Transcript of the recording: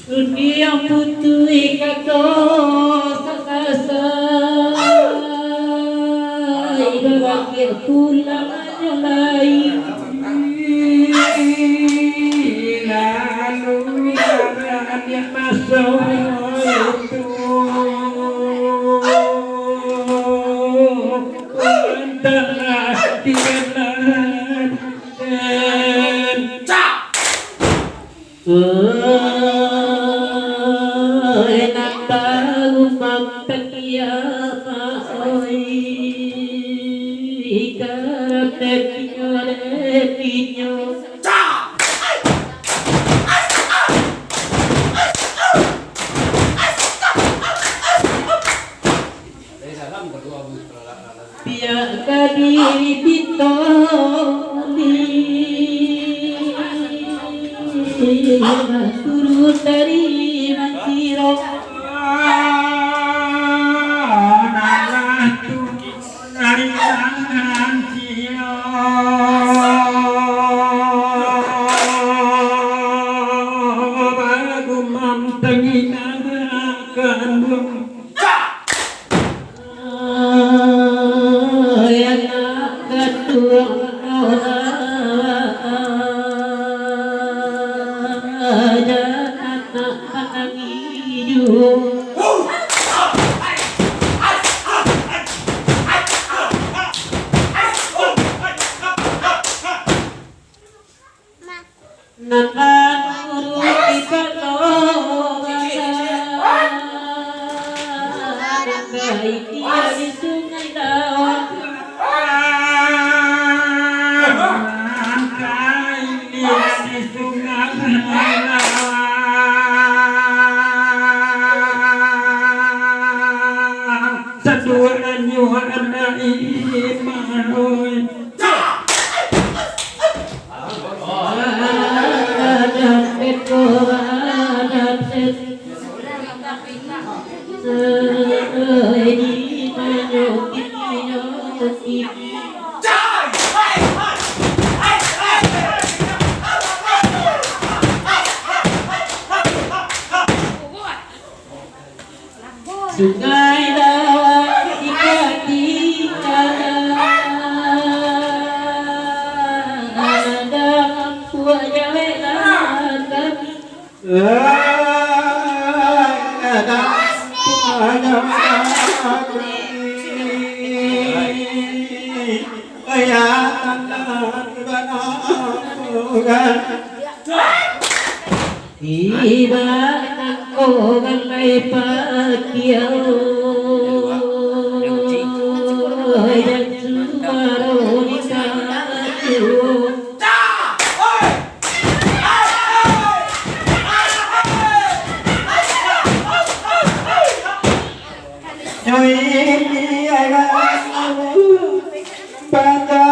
Dunia putui kato sakasa Ibabakir pulang nyolai lalu dia masuk itu antara dianan dan enak tahu mampekia maoi karakternya retinyo biarkan diri ditoli turun dari mansiro nalah turun dari mansiro bagu mamtengin akan sungai lawan tinggal dalam puanya welangan tiba nangko galai pakiau yang sumaru nikah Banda